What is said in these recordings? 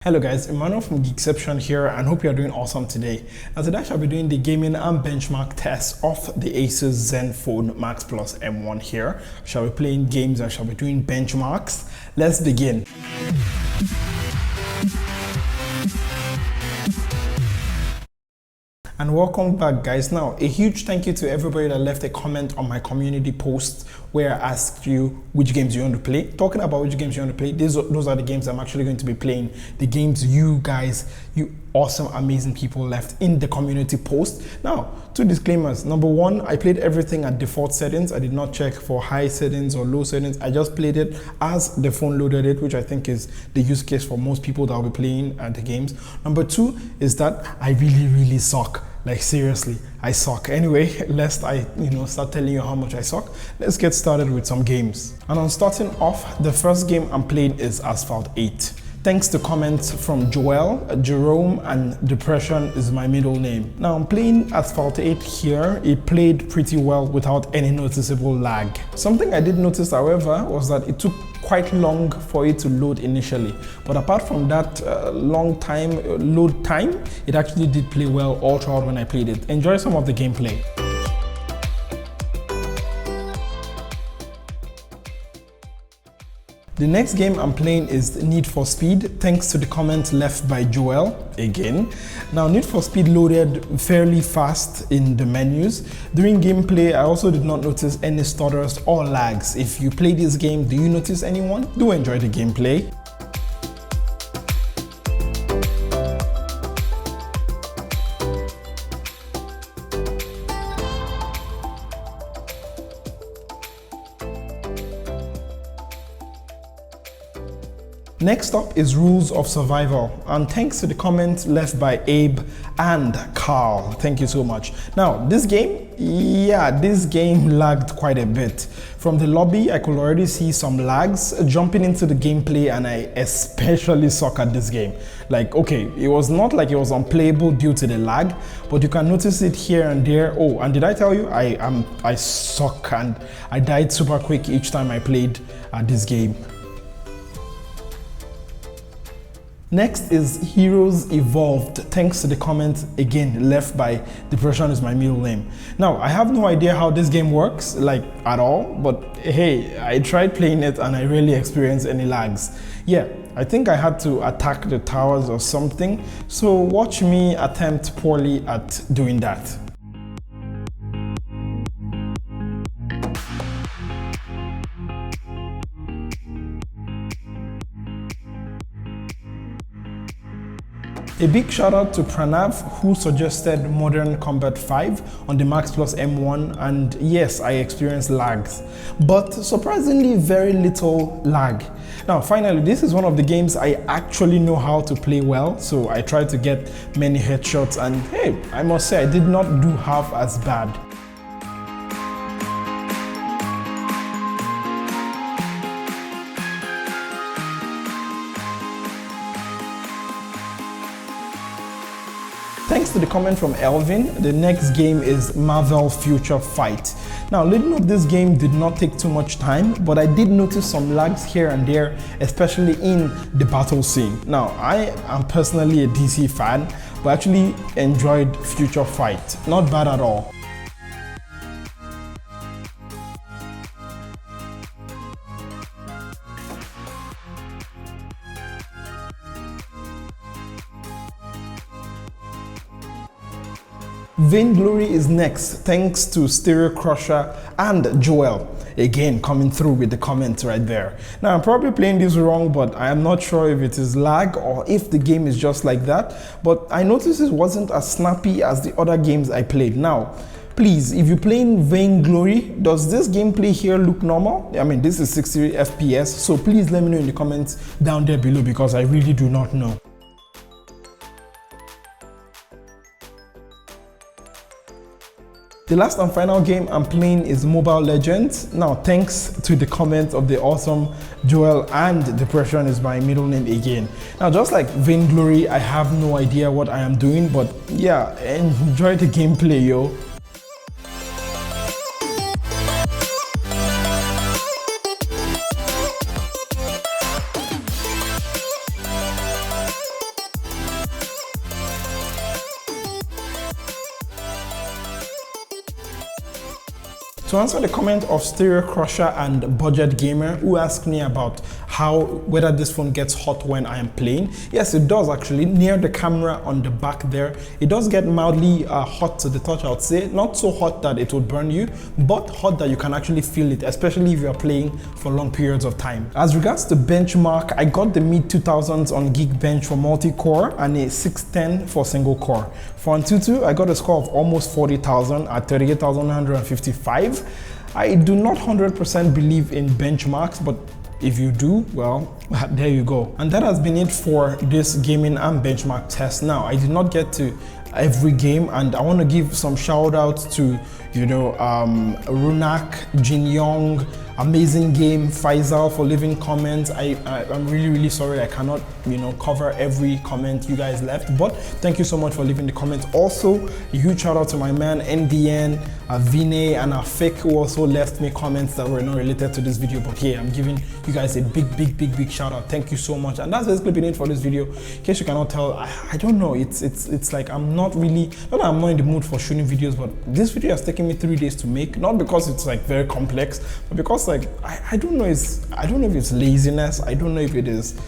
Hello guys, Emmanuel from Geekbench here and hope you are doing awesome today. Now today I shall be doing the gaming and benchmark test of the ASUS Zenfone Maxplus M1 here. I shall be playing games, I shall be doing benchmarks. Let's begin. And welcome back guys. Now a huge thank you to everybody that left a comment on my community post where I asked you which games you want to play. Talking about which games you want to play, those are the games I'm actually going to be playing. The games you guys, you awesome amazing people left in the community post. Now two disclaimers. Number one, I played everything at default settings. I did not check for high settings or low settings. I just played it as the phone loaded it, which I think is the use case for most people that will be playing at the games. Number two is that I really suck. Like seriously, I suck. Anyway, lest I start telling you how much I suck, let's get started with some games. And on starting off, the first game I'm playing is Asphalt 8. Thanks to comments from Joel, Jerome, and Depression is my middle name. Now I'm playing Asphalt 8 here. It played pretty well without any noticeable lag. Something I did notice, however, was that it took quite long for it to load initially, but apart from that long time load time, it actually did play well all throughout when I played it. Enjoy some of the gameplay. The next game I'm playing is Need for Speed, thanks to the comment left by Joel again. Now Need for Speed loaded fairly fast in the menus. During gameplay, I also did not notice any stutters or lags. If you play this game, do you notice anyone? Do enjoy the gameplay. Next up is Rules of Survival, and thanks to the comment left by Abe and Carl. Thank you so much. Now this game, this game lagged quite a bit. From the lobby, I could already see some lags. Jumping into the gameplay, and I especially suck at this game. Like, okay, it was not like it was unplayable due to the lag, but you can notice it here and there. Oh, and did I tell you I suck and I died super quick each time I played this game. Next is Heroes Evolved, thanks to the comment again left by Depression is my middle name. Now I have no idea how this game works, like at all, but hey, I tried playing it and I rarely experienced any lags. Yeah, I think I had to attack the towers or something, so watch me attempt poorly at doing that. A big shout out to Pranav who suggested Modern Combat 5 on the Maxplus M1, and yes, I experienced lags, but surprisingly very little lag. Now finally, this is one of the games I actually know how to play well, so I tried to get many headshots, and hey, I must say I did not do half as bad. Thanks to the comment from Elvin, the next game is Marvel Future Fight. Now, loading up this game did not take too much time, but I did notice some lags here and there, especially in the battle scene. Now, I am personally a DC fan, but actually enjoyed Future Fight. Not bad at all. Vainglory is next, thanks to Stereo Crusher and Joel, again coming through with the comments right there. Now I'm probably playing this wrong, but I am not sure if it is lag or if the game is just like that, but I noticed it wasn't as snappy as the other games I played. Now please, if you're playing Vainglory, does this gameplay here look normal? I mean, this is 60 FPS, so please let me know in the comments down there below because I really do not know. The last and final game I'm playing is Mobile Legends. Now, thanks to the comments of the awesome Joel and Depression is my middle name again. Now, just like Vainglory, I have no idea what I am doing, but yeah, enjoy the gameplay, yo. To answer the comment of Stereo Crusher and Budget Gamer, who asked me about whether this phone gets hot when I am playing, yes, it does actually. Near the camera on the back there, it does get mildly hot to the touch, I would say. Not so hot that it would burn you, but hot that you can actually feel it, especially if you are playing for long periods of time. As regards to benchmark, I got the mid 2000s on Geekbench for multi-core and a 610 for single core. For Antutu, I got a score of almost 40,000 at 38,155. I do not 100% believe in benchmarks, but if you do, well, there you go. And that has been it for this gaming and benchmark test. Now, I did not get to every game, and I want to give some shout outs to, you know, Runak, Jin Young, amazing game, Faisal for leaving comments. I'm really sorry I cannot, you know, cover every comment you guys left, but thank you so much for leaving the comments. Also, a huge shout out to my man NDN, Vinay, and Afik, who also left me comments that were not related to this video, but yeah, I'm giving you guys a big shout out. Thank you so much. And that's basically been it for this video. In case you cannot tell, I don't know, it's like I'm not really, not that I'm not in the mood for shooting videos, but this video has taken me 3 days to make, not because it's like very complex, but because like I don't know if it's laziness, I don't know if it is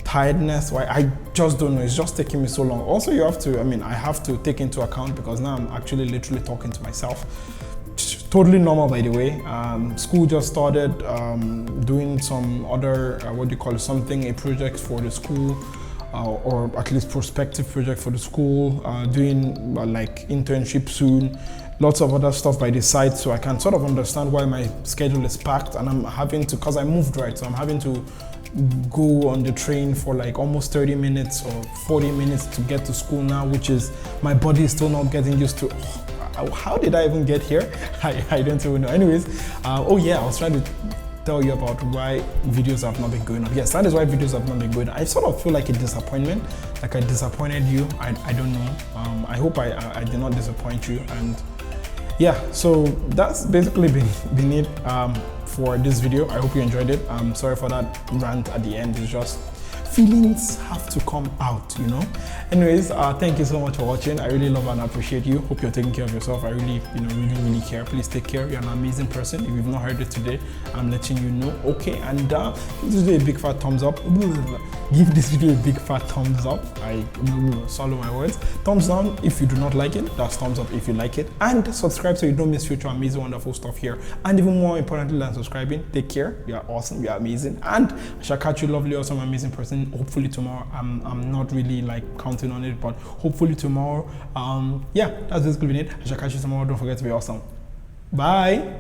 tiredness, why I just don't know. It's just taking me so long. Also, you have to, I have to take into account, because now I'm actually literally talking to myself. Totally normal, by the way. School just started, doing some other what do you call it, a project for the school, or at least prospective project for the school, doing like internship soon, lots of other stuff by the side, so I can sort of understand why my schedule is packed, and I'm having to, because I moved, right, so I'm having to go on the train for like almost 30 minutes or 40 minutes to get to school now, which is, my body is still not getting used to. How did I even get here? I don't even know. Anyways, oh yeah, I was trying to tell you about why videos have not been going up. Yes, that is why videos have not been going up. I sort of feel like a disappointment, like I disappointed you. I don't know. I hope I did not disappoint you. And yeah, so that's basically been it for this video. I hope you enjoyed it. I'm sorry for that rant at the end. It's just feelings have to come out, you know. Anyways, thank you so much for watching. I really love and appreciate you. Hope you're taking care of yourself. I really, really care. Please take care. You're an amazing person. If you've not heard it today, I'm letting you know. Okay, and give this video a big fat thumbs up. Give this video a big fat thumbs up. I swallow my words. Thumbs down if you do not like it. That's thumbs up if you like it. And subscribe so you don't miss future amazing, wonderful stuff here. And even more importantly than subscribing, take care. You're awesome. You're amazing. And I shall catch you, lovely, awesome, amazing person. Hopefully tomorrow. I'm not really like counting on it, but hopefully tomorrow. Yeah, that's basically it. I shall catch you tomorrow. Don't forget to be awesome. Bye.